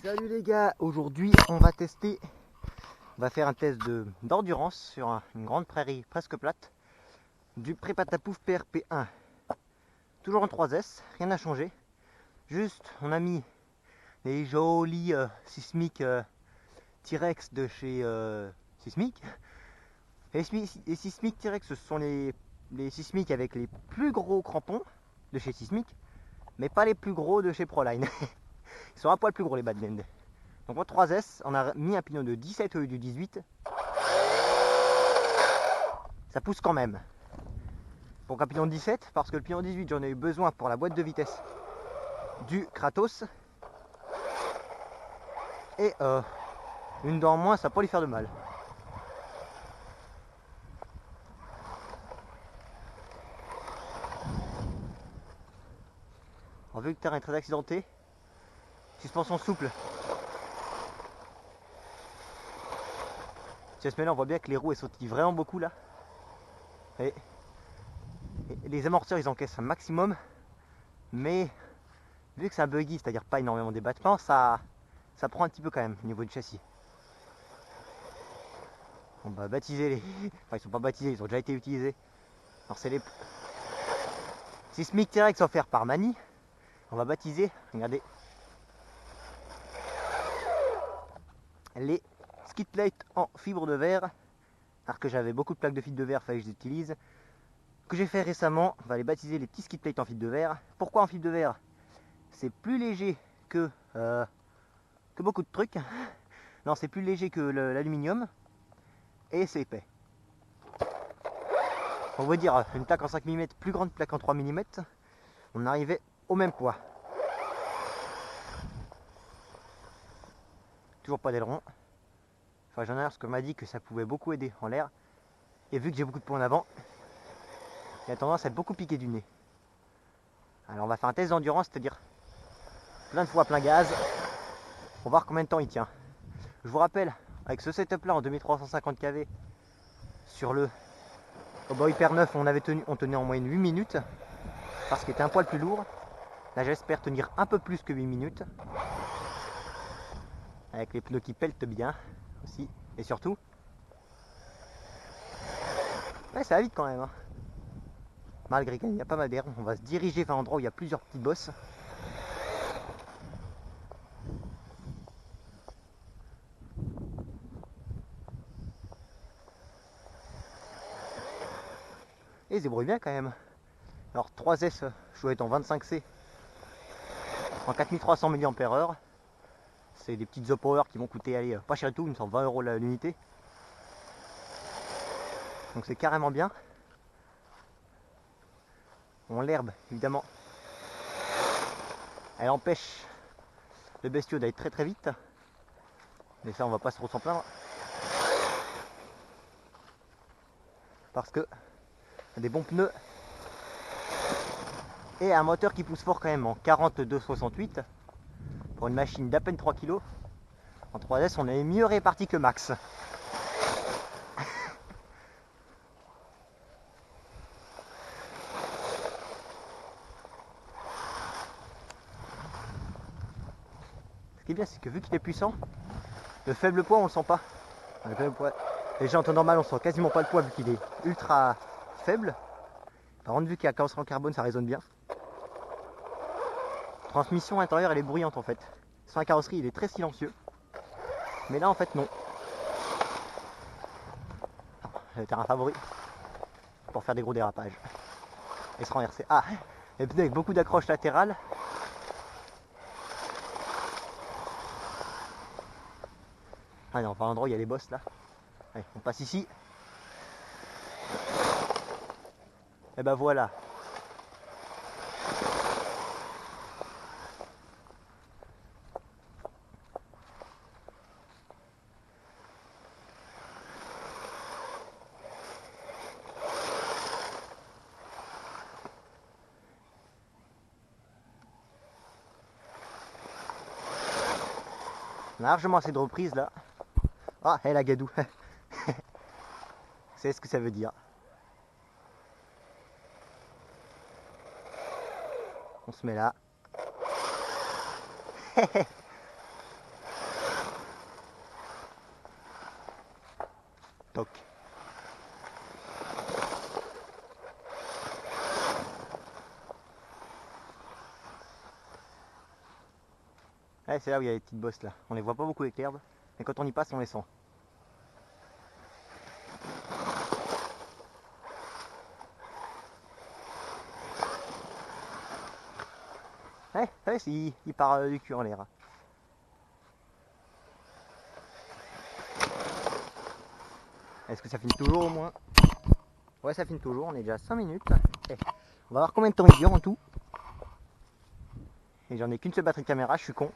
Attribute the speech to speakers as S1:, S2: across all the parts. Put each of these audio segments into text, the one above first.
S1: Salut les gars, aujourd'hui on va faire un test d'endurance sur une grande prairie presque plate du Prépatapouf PRP1. Toujours en 3S, rien n'a changé. Juste on a mis les jolis Sismic T-Rex de chez Sismic. Les Sismic T-Rex ce sont les Sismic avec les plus gros crampons de chez Sismic, mais pas les plus gros de chez Proline. Ils sont un poil plus gros les Badland. Donc en 3S, on a mis un pignon de 17 au lieu du 18. Ça pousse quand même. Donc un pignon de 17, parce que le pignon 18, j'en ai eu besoin pour la boîte de vitesse du Kratos. Et une dent en moins, ça peut lui faire de mal. Alors, vu que le terrain est très accidenté, suspension souple. Cette semaine, on voit bien que les roues elles sautillent vraiment beaucoup là. Et les amortisseurs ils encaissent un maximum, mais vu que c'est un buggy, c'est-à-dire pas énormément d'ébattement, ça prend un petit peu quand même au niveau du châssis. On va baptiser les. Enfin, ils sont pas baptisés, ils ont déjà été utilisés. Alors, c'est les Sismic T-Rex offerts par Mani. On va baptiser, regardez, les skid plates en fibre de verre. Alors que j'avais beaucoup de plaques de fibre de verre, il fallait que je les utilise. Que j'ai fait récemment, on va les baptiser les petits skid plates en fibre de verre. Pourquoi en fibre de verre? C'est plus léger que beaucoup de trucs. Non, c'est plus léger que l'aluminium. Et c'est épais. On va dire une plaque en 5 mm, plus grande plaque en 3 mm. On arrivait au même poids. Toujours pas d'aileron. Enfin, j'en ai un parce qu'on m'a dit que ça pouvait beaucoup aider en l'air. Et vu que j'ai beaucoup de poids en avant, il a tendance à être beaucoup piqué du nez. Alors on va faire un test d'endurance, c'est-à-dire plein de fois plein gaz. Pour voir combien de temps il tient. Je vous rappelle, avec ce setup là en 2350 kV sur le Hyper 9, on tenait en moyenne 8 minutes parce qu'il était un poil plus lourd. Là j'espère tenir un peu plus que 8 minutes avec les pneus qui peltent bien aussi. Et surtout, ouais, ça va vite quand même hein. Malgré qu'il y a pas mal d'air, on va se diriger vers un endroit où il y a plusieurs petits bosses. Et ils se débrouillent bien quand même. Alors 3S, je dois être en 25C en 4300 mAh. C'est des petites Zopower qui vont coûter allez, pas cher du tout, ils me semble 20 € l'unité. Donc c'est carrément bien. Bon, l'herbe, évidemment, elle empêche le bestiau d'aller très très vite. Mais ça, on va pas trop s'en plaindre. Parce que y a des bons pneus et un moteur qui pousse fort quand même en 42,68 pour une machine d'à peine 3 kg. En 3S, on est mieux réparti que Max. Ce qui est bien, c'est que vu qu'il est puissant, le faible poids, on le sent pas. Le faible poids, déjà en temps normal, on sent quasiment pas le poids vu qu'il est ultra faible. Par contre, vu qu'il y a carrosserie en carbone, ça résonne bien. Transmission intérieure, elle est bruyante en fait. Sur la carrosserie, il est très silencieux. Mais là, en fait, non. Le terrain favori pour faire des gros dérapages. Et se renverser. Ah, les pneus avec beaucoup d'accroches latérales. Ah non, enfin, l'endroit où il y a les bosses là. Allez, on passe ici. Et ben voilà. On a largement assez de reprises là. Ah, hé la gadou. C'est ce que ça veut dire. On se met là. Ouais, c'est là où il y a les petites bosses là. On les voit pas beaucoup avec l'herbe, mais quand on y passe, on les sent. Ouais, ouais, il part du cul en l'air. Est-ce que ça filme toujours au moins? Ouais, ça filme toujours, on est déjà à 5 minutes. Okay. On va voir combien de temps il dure en tout. Et j'en ai qu'une seule batterie de caméra, je suis con.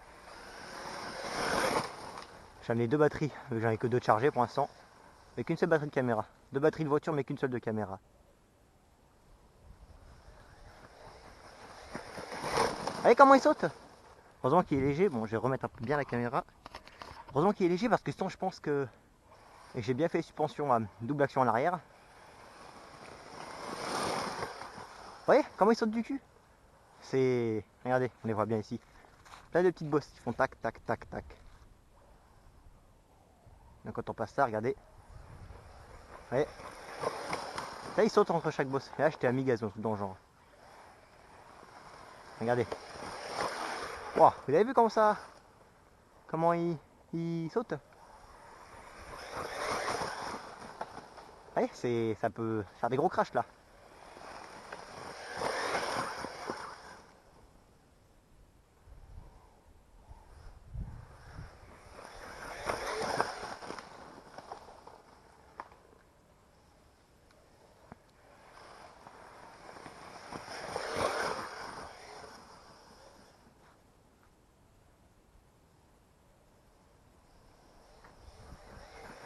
S1: J'en ai deux batteries, j'en ai que deux de chargées pour l'instant. Mais qu'une seule batterie de caméra. Deux batteries de voiture, mais qu'une seule de caméra. Allez, comment il saute! Heureusement qu'il est léger. Bon, je vais remettre un peu bien la caméra. Heureusement qu'il est léger parce que sinon, je pense que et j'ai bien fait suspension à double action à l'arrière. Vous voyez comment il saute du cul? C'est. Regardez, on les voit bien ici. Plein de petites bosses qui font tac, tac, tac, tac. Donc quand on passe ça, regardez. Vous voyez? Là, il saute entre chaque bosse. Et là, j'étais à mi-gaz dans le genre. Regardez. Wow, vous avez vu comment ça. Comment il saute? Vous voyez, ça peut faire des gros crashs là.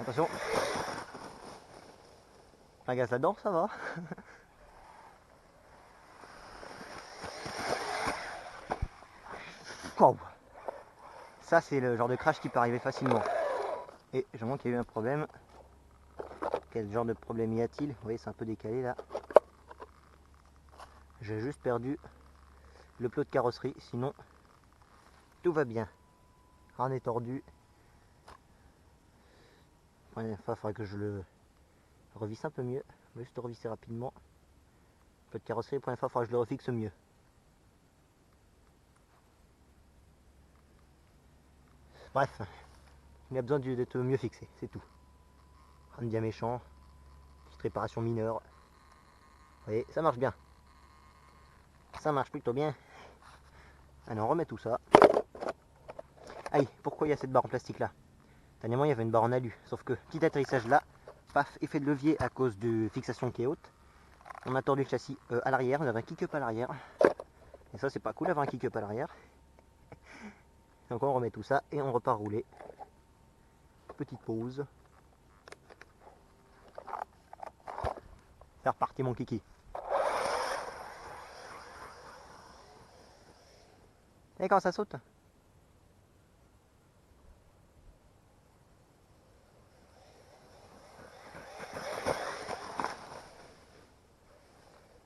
S1: Attention. Un gaz là-dedans, ça va. Wow. Ça, c'est le genre de crash qui peut arriver facilement. Et je vois qu'il y a eu un problème. Quel genre de problème y a-t-il? Vous voyez, c'est un peu décalé là. J'ai juste perdu le plot de carrosserie, sinon tout va bien. Rien n'est tordu. La première fois, il faudrait que je le revisse un peu mieux. Je vais juste le revisser rapidement. Le plot de carrosserie, la première fois, il faudra que je le refixe mieux. Bref, il a besoin d'être mieux fixé, c'est tout. Rien de bien méchant. Petite réparation mineure. Vous voyez, ça marche bien. Ça marche plutôt bien. Allez, on remet tout ça. Aïe, pourquoi il y a cette barre en plastique là? Dernièrement, il y avait une barre en alu. Sauf que, petit atterrissage là, paf, effet de levier à cause de fixation qui est haute. On a tordu le châssis à l'arrière, on avait un kick-up à l'arrière. Et ça, c'est pas cool d'avoir un kick-up à l'arrière. Donc on remet tout ça et on repart rouler. Petite pause. C'est reparti mon kiki. Et quand ça saute?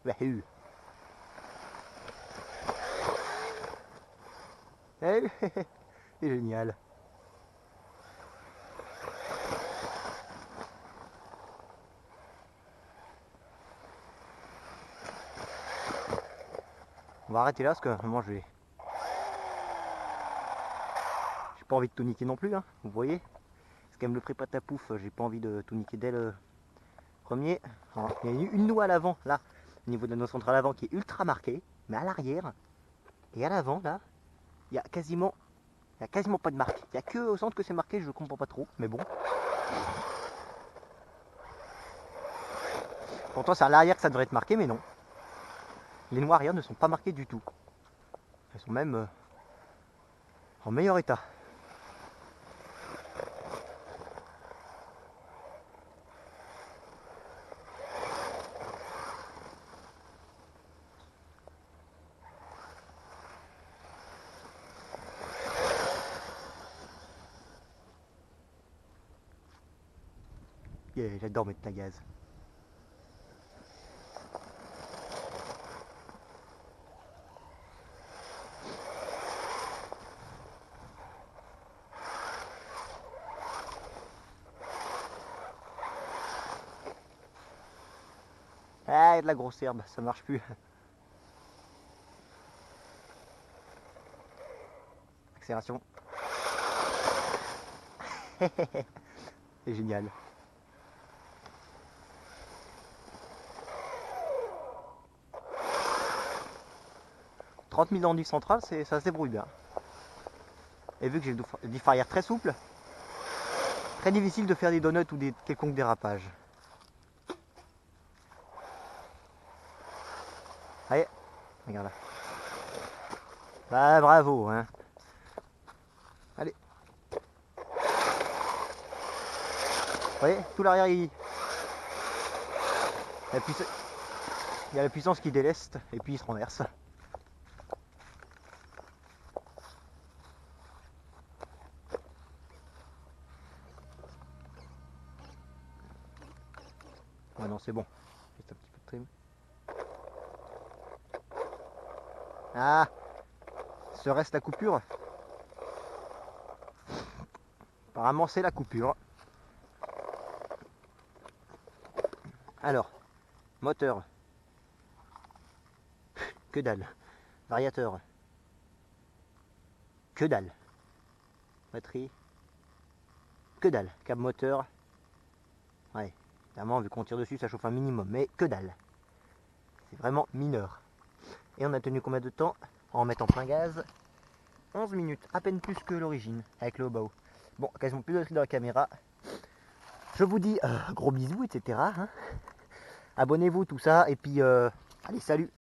S1: Bah, c'est génial. On va arrêter là parce que moi j'ai pas envie de tout niquer non plus, hein, vous voyez. C'est quand même le prépatapouf, j'ai pas envie de tout niquer dès le premier. Alors, il y a une noix à l'avant, là, au niveau de la noix centrale avant qui est ultra marquée, mais à l'arrière et à l'avant, là, il y a quasiment pas de marque. Il y a que au centre que c'est marqué, je comprends pas trop, mais bon. Pourtant c'est à l'arrière que ça devrait être marqué, mais non. Les noix arrière ne sont pas marquées du tout. Elles sont même en meilleur état. Yeah, j'adore mettre ta gaz. Ah, il y a de la grosse herbe, ça marche plus. Accélération. C'est génial. 30 000 dans du central, ça se débrouille bien. Et vu que j'ai des diff arrière très souple, très difficile de faire des donuts ou des quelconques dérapages. Allez, regarde là. Bah bravo, hein. Allez. Vous voyez, tout l'arrière il y a la puissance qui déleste et puis il se renverse. Ouais, non, c'est bon. Juste un petit peu de trim. Ah, serait-ce la coupure? Apparemment, c'est la coupure. Alors, moteur. Que dalle. Variateur. Que dalle. Batterie. Que dalle. Câble moteur. Ouais, évidemment, vu qu'on tire dessus, ça chauffe un minimum, mais que dalle. C'est vraiment mineur. Et on a tenu combien de temps en mettant plein gaz? 11 minutes, à peine plus que l'origine, avec le haut. Bon, quasiment plus de batterie dans la caméra. Je vous dis gros bisous, etc. Hein. Abonnez-vous, tout ça, et puis allez, salut!